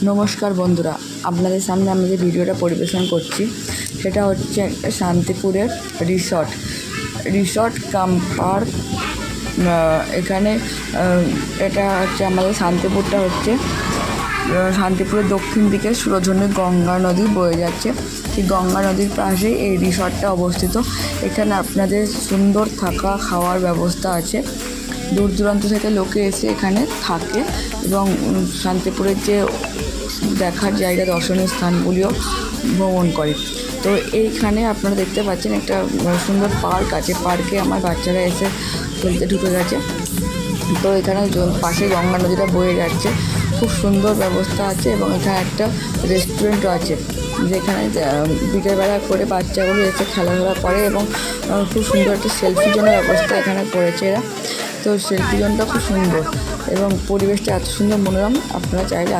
নমস্কার বন্ধুরা, আপনাদের সামনে আমি যে ভিডিওটা পরিবেশন করছি সেটা হচ্ছে শান্তিপুরের রিসর্ট কাম পার্ক। এখানে এটা হচ্ছে আমাদের শান্তিপুরটা হচ্ছে শান্তিপুরের দক্ষিণ দিকে সুরজনী গঙ্গা নদী বয়ে যাচ্ছে। সেই গঙ্গা নদীর পাশেই এই রিসর্টটা অবস্থিত। এখানে আপনাদের সুন্দর থাকা খাওয়ার ব্যবস্থা আছে। দূর দূরান্ত থেকে লোকে এসে এখানে থাকে এবং শান্তিপুরের যে দেখার জায়গা, দর্শনীয় স্থানগুলিও ভ্রমণ করে। তো এইখানে আপনারা দেখতে পাচ্ছেন একটা সুন্দর পার্ক আছে। পার্কে আমার বাচ্চারা এসে খেলতে ঢুকে গেছে। তো এখানে পাশে গঙ্গা নদীটা বয়ে যাচ্ছে, খুব সুন্দর ব্যবস্থা আছে এবং এখানে একটা রেস্টুরেন্টও আছে যেখানে বিকেলবেলা করে বাচ্চাগুলো এসে খেলাধুলা করে এবং খুব সুন্দর একটা সেলফি জোনের ব্যবস্থা এখানে করেছে এরা। তো সেলফি জোনটা খুব সুন্দর এবং পরিবেশটা এত সুন্দর মনোরম, আপনারা চাইলে